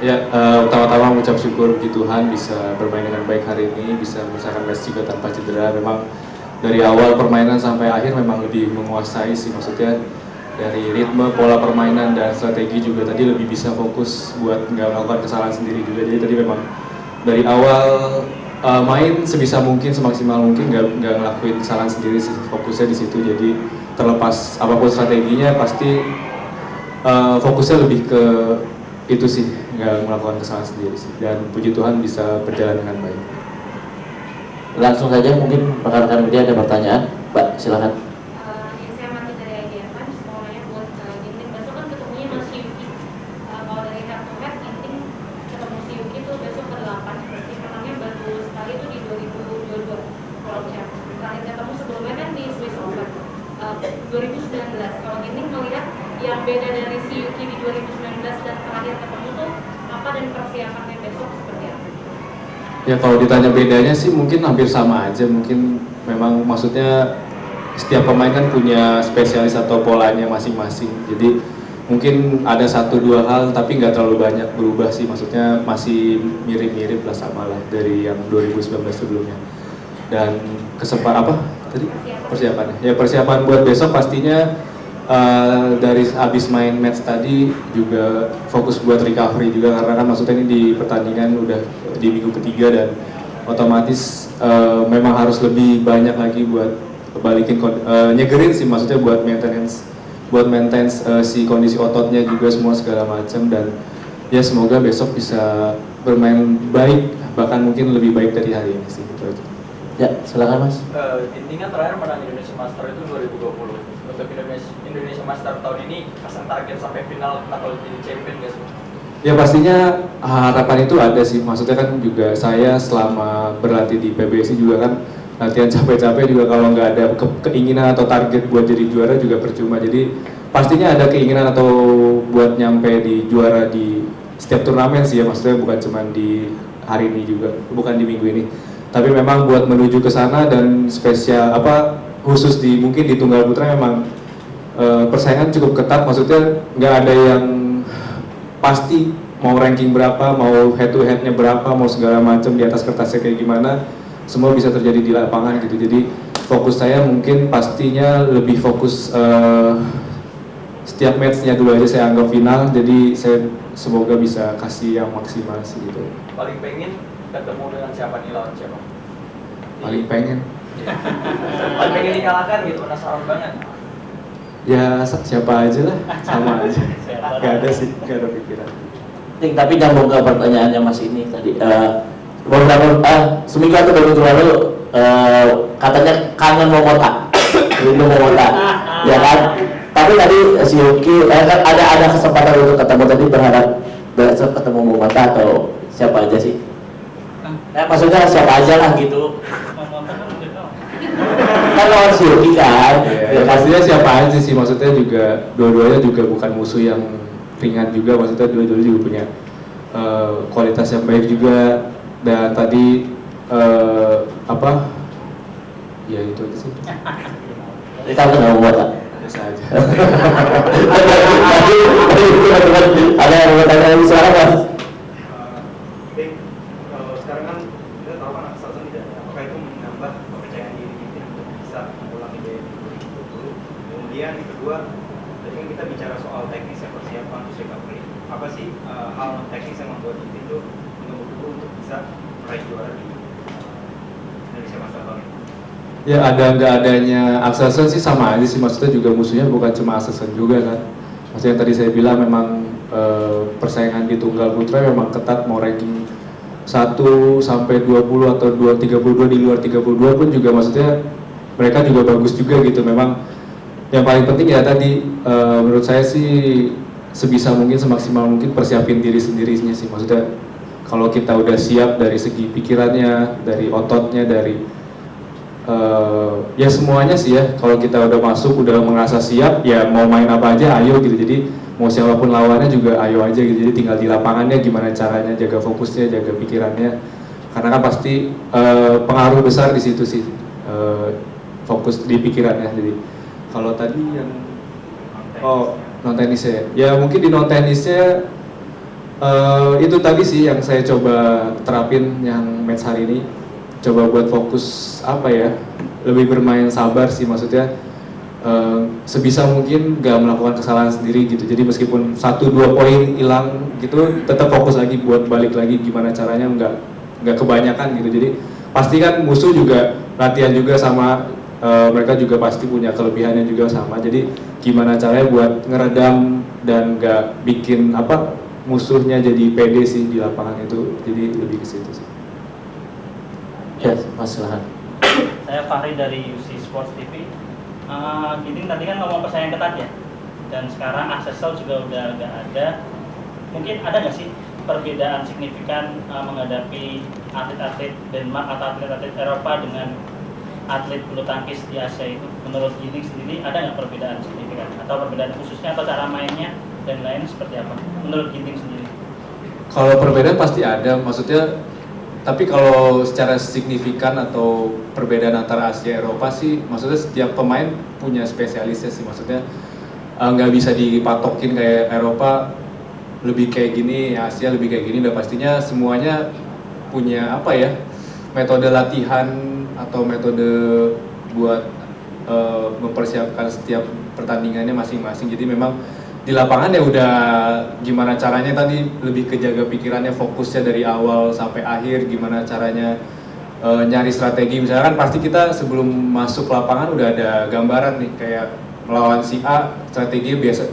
Ya, pertama-tama mengucap syukur puji Tuhan bisa bermain dengan baik hari ini, bisa menyelesaikan match juga tanpa cedera. Memang dari awal permainan sampai akhir memang lebih menguasai sih, maksudnya dari ritme, pola permainan dan strategi juga tadi lebih bisa fokus buat nggak melakukan kesalahan sendiri juga. Jadi tadi memang dari awal main sebisa mungkin, semaksimal mungkin nggak ngelakuin kesalahan sendiri sih, fokusnya di situ. Jadi terlepas apapun strateginya pasti fokusnya lebih ke itu sih, nggak melakukan kesalahan sendiri sih, dan puji Tuhan bisa berjalan dengan baik. Langsung saja mungkin rekan-rekan media ada pertanyaan, Mbak silakan. Saya Mati dari IDFan, semuanya buat Ginting. Besok kan ketemunya Mas Yuki. Kalau dari head to head, Ginting ketemu si Yuki tuh besok ke-8. Berarti menangnya baru sekali itu di 2022. Kalau terakhir ketemu sebelumnya kan di Swiss Open 2019. Kalau Ginting melihat yang beda dari si Yuki di 2019 dan terakhir ketemu tuh apa, dan persiapannya besok seperti apa? Ya kalau ditanya bedanya sih mungkin hampir sama aja, mungkin memang maksudnya setiap pemain kan punya spesialis atau polanya masing-masing, jadi mungkin ada 1-2 hal tapi nggak terlalu banyak berubah sih, maksudnya masih mirip-mirip lah, sama lah dari yang 2019 sebelumnya. Dan kesempatan apa tadi? Persiapannya. Ya persiapan buat besok pastinya dari abis main match tadi juga fokus buat recovery juga, karena kan maksudnya ini di pertandingan udah di minggu ketiga dan otomatis memang harus lebih banyak lagi buat balikin nyegerin sih, maksudnya buat maintenance si kondisi ototnya juga semua segala macam, dan ya semoga besok bisa bermain baik, bahkan mungkin lebih baik dari hari ini sih gitu aja. Ya silakan Mas. Intinya terakhir menang Indonesia Master itu 2020. Untuk Indonesia Master tahun ini pasang target sampai final atau jadi champion nggak sih? Ya pastinya harapan itu ada sih, maksudnya kan juga saya selama berlatih di PBSI juga kan latihan capek-capek juga, kalau nggak ada keinginan atau target buat jadi juara juga percuma. Jadi pastinya ada keinginan atau buat nyampe di juara di setiap turnamen sih ya, maksudnya bukan cuma di hari ini juga, bukan di minggu ini, tapi memang buat menuju ke sana. Dan spesial khusus di mungkin di tunggal putra memang persaingan cukup ketat, maksudnya nggak ada yang pasti mau ranking berapa, mau head to headnya berapa, mau segala macam di atas kertasnya kayak gimana, semua bisa terjadi di lapangan gitu. Jadi fokus saya mungkin pastinya lebih fokus setiap matchnya dulu aja saya anggap final, jadi saya semoga bisa kasih yang maksimal sih gitu. Paling pengen ketemu dengan siapa nih, lawan siapa? Paling pengen Paling pengen dikalahkan gitu, penasaran banget. ya siapa aja lah, sama aja. Gak ada sih, gak ada pikiran. Tapi nyambung ke pertanyaannya Mas ini tadi, seminggu atau 2 minggu lalu katanya kangen Momota, rindu Momota, ya kan? Tapi tadi si Yuki ada kesempatan untuk ketemu, tadi berharap besok ketemu Momota atau siapa aja sih? Maksudnya siapa aja lah gitu. Kan lawan si Yuki kan? Ya pastinya siapa aja sih, maksudnya juga dua-duanya juga bukan musuh yang ringan juga, maksudnya dua-duanya juga punya kualitas yang baik juga. Dan tadi ya itu aja sih. Jadi kamu kenal Momota? Biasa aja. Ada yang mau tanya lagi, silakan Mas. Sekarang kan kita tahu kan Akselsen tidak, apakah itu menambah kepercayaan diri kita untuk bisa mengulangi dari 2020? Kemudian yang kedua, tadi kan kita bicara soal teknis yang persiapan untuk recovery. Apa sih hal teknis yang membuat kita itu menunggu untuk bisa meraih juara di Indonesia Master tahun ini? Ya ada nggak adanya Akselsen sih sama aja sih, maksudnya juga musuhnya bukan cuma Akselsen juga kan. Maksudnya tadi saya bilang memang persaingan di tunggal putra memang ketat, mau ranking 1 sampai 20 atau 32 di luar 32 pun juga maksudnya mereka juga bagus juga gitu. Memang yang paling penting ya tadi menurut saya sih sebisa mungkin, semaksimal mungkin persiapin diri sendirinya sih, maksudnya kalau kita udah siap dari segi pikirannya, dari ototnya, dari ya semuanya sih ya, kalau kita udah masuk, udah merasa siap, ya mau main apa aja ayo gitu. Jadi mau siapapun lawannya juga ayo aja gitu. Jadi tinggal di lapangannya gimana caranya jaga fokusnya, jaga pikirannya, karena kan pasti pengaruh besar di situ sih, fokus di pikirannya. Jadi kalau tadi yang non tenisnya ya mungkin di non tenisnya Itu tadi sih yang saya coba terapin yang match hari ini. Coba buat fokus apa ya, lebih bermain sabar sih, maksudnya sebisa mungkin gak melakukan kesalahan sendiri gitu. Jadi meskipun 1-2 poin hilang gitu, tetap fokus lagi buat balik lagi gimana caranya nggak kebanyakan gitu. Jadi pasti kan musuh juga latihan juga sama, mereka juga pasti punya kelebihannya juga sama. Jadi gimana caranya buat ngeredam dan nggak bikin apa musuhnya jadi pede sih di lapangan itu. Jadi lebih ke situ sih. Ya, Mas silahkan. Saya Fahri dari UC Sports TV. Ginting tadi kan ngomong persaingan ketat ya, dan sekarang Aksesel juga udah nggak ada. Mungkin ada nggak sih perbedaan signifikan menghadapi atlet-atlet Denmark atau atlet-atlet Eropa dengan atlet bulu tangkis di Asia itu? Menurut Ginting sendiri ada nggak perbedaan signifikan atau perbedaan khususnya atau cara mainnya dan lain seperti apa? Menurut Ginting sendiri? Kalau perbedaan pasti ada, maksudnya. Tapi kalau secara signifikan atau perbedaan antara Asia Eropa sih, maksudnya setiap pemain punya spesialisnya sih, maksudnya nggak bisa dipatokin kayak Eropa lebih kayak gini, Asia lebih kayak gini. Udah pastinya semuanya punya apa ya, metode latihan atau metode buat mempersiapkan setiap pertandingannya masing-masing. Jadi memang di lapangan ya udah gimana caranya tadi lebih kejaga pikirannya, fokusnya dari awal sampai akhir, gimana caranya nyari strategi. Misalkan pasti kita sebelum masuk lapangan udah ada gambaran nih, kayak melawan si A strategi biasa,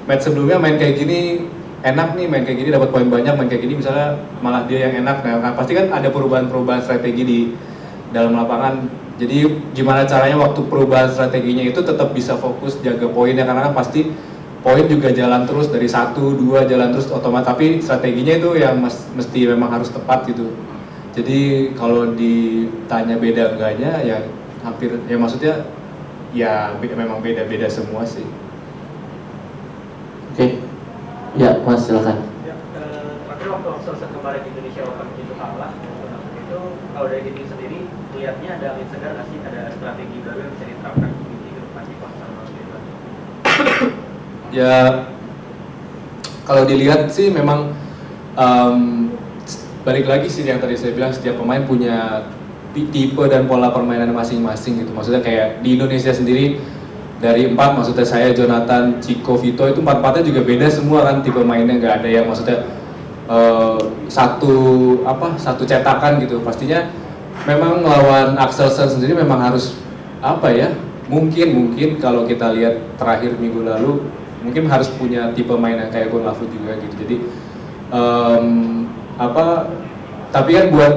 match sebelumnya main kayak gini enak nih, main kayak gini dapat poin banyak, main kayak gini misalnya malah dia yang enak. Nah pasti kan ada perubahan-perubahan strategi di dalam lapangan. Jadi gimana caranya waktu perubahan strateginya itu tetap bisa fokus jaga poinnya, karena kan pasti poin juga jalan terus dari 1, 2 jalan terus otomatis, tapi strateginya itu yang mesti memang harus tepat gitu. Jadi kalau ditanya beda enggaknya ya hampir ya, maksudnya ya memang beda-beda semua sih. Oke. Ya, Mas silakan. Ya, terakhir waktu Axelsen kemarin Indonesia Open itu kalah, itu kalau dari Ginting sendiri lihatnya ada angin segar nggak sih, ada strategi baru yang bisa diterapkan di depan di pasar Madrid? Ya kalau dilihat sih memang balik lagi sih yang tadi saya bilang, setiap pemain punya tipe dan pola permainan masing-masing gitu. Maksudnya kayak di Indonesia sendiri dari 4, maksudnya saya, Jonathan, Chico, Vito itu 4-4-nya juga beda semua kan tipe mainnya, nggak ada yang maksudnya satu cetakan gitu. Pastinya memang melawan Axelsen sendiri memang harus apa ya, mungkin kalau kita lihat terakhir minggu lalu mungkin harus punya tipe main yang kayak Gon Lafut juga gitu. Jadi tapi kan buat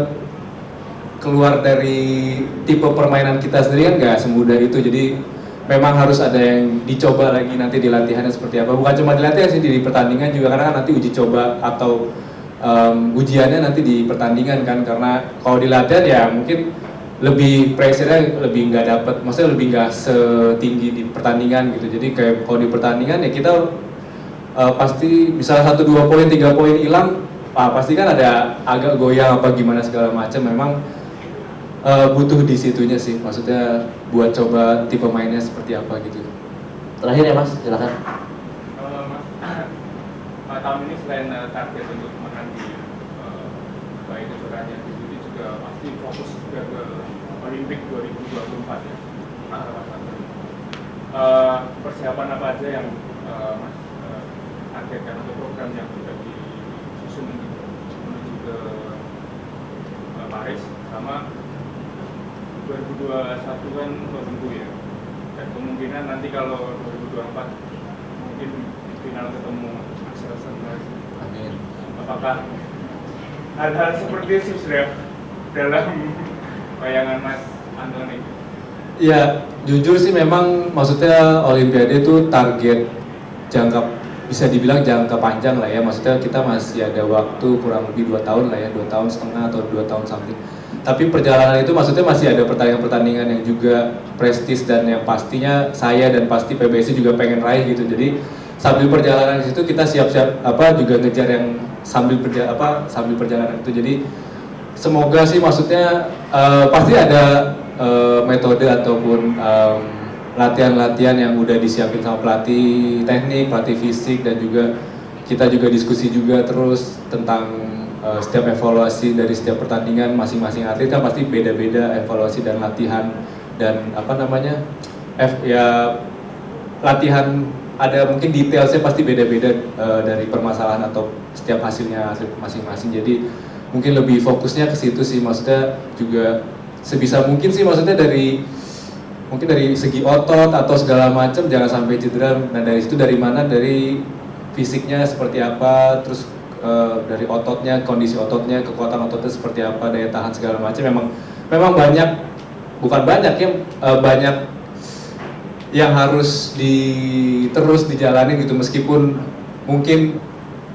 keluar dari tipe permainan kita sendiri kan nggak semudah itu. Jadi memang harus ada yang dicoba lagi nanti di latihannya seperti apa. Bukan cuma di latihan sih, di pertandingan juga, karena kan nanti uji coba atau ujiannya nanti di pertandingan kan. Karena kalau di latihan ya mungkin lebih pressure-nya lebih nggak dapet, maksudnya lebih nggak setinggi di pertandingan gitu. Jadi kayak kalau di pertandingan ya kita pasti misalnya 1-2 poin, 3 poin hilang, pasti kan ada agak goyang apa gimana segala macam. Memang butuh di situnya sih, maksudnya buat coba tipe mainnya seperti apa gitu. Terakhir ya Mas, silakan. Mas, tahun ini selain target untuk menang di baik kejuaraan di juga pasti fokus juga ke Olimpik 2024 ya. Persiapan apa aja yang Mas targetkan untuk program yang sudah disusun menuju ke Paris, sama 2021 kan tentu ya, dan kemungkinan nanti kalau 2024 mungkin final ketemu Axelsen lagi. Amin. Apakah hal-hal seperti itu sudah dalam bayangan Mas Antoni? Ya jujur sih memang, maksudnya Olimpiade itu target bisa dibilang jangka panjang lah ya. Maksudnya kita masih ada waktu kurang lebih 2 tahun lah ya, 2,5 tahun atau 2 tahun something. Tapi perjalanan itu maksudnya masih ada pertandingan-pertandingan yang juga prestis dan yang pastinya saya dan pasti PBSI juga pengen raih gitu. Jadi sambil perjalanan itu kita siap-siap juga ngejar yang sambil perjalanan itu. Jadi semoga sih, maksudnya pasti ada metode ataupun latihan-latihan yang udah disiapin sama pelatih teknik, pelatih fisik, dan juga kita juga diskusi juga terus tentang setiap evaluasi dari setiap pertandingan masing-masing atlet kan pasti beda-beda evaluasi dan latihan dan apa namanya ya latihan ada mungkin detailnya pasti beda-beda dari permasalahan atau setiap hasilnya atlet masing-masing. Jadi mungkin lebih fokusnya ke situ sih, maksudnya juga sebisa mungkin sih maksudnya dari mungkin dari segi otot atau segala macam jangan sampai cedera. Nah dari situ dari mana, dari fisiknya seperti apa, terus dari ototnya, kondisi ototnya, kekuatan ototnya seperti apa, daya tahan segala macam. Memang banyak, bukan banyak ya, banyak yang harus terus dijalani gitu, meskipun mungkin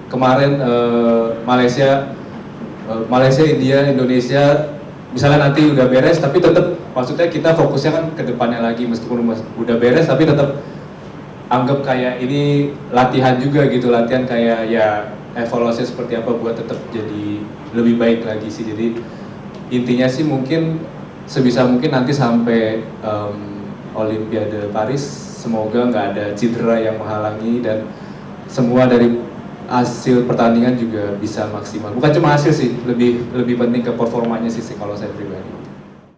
kemarin Malaysia, India, Indonesia misalnya nanti udah beres, tapi tetap maksudnya kita fokusnya kan ke depannya lagi, meskipun udah beres tapi tetap anggap kayak ini latihan juga gitu, latihan kayak ya evaluasi seperti apa buat tetap jadi lebih baik lagi sih. Jadi intinya sih mungkin sebisa mungkin nanti sampai Olimpiade Paris semoga nggak ada cedera yang menghalangi dan semua dari hasil pertandingan juga bisa maksimal. Bukan cuma hasil sih, lebih penting ke performanya sih kalau saya pribadi.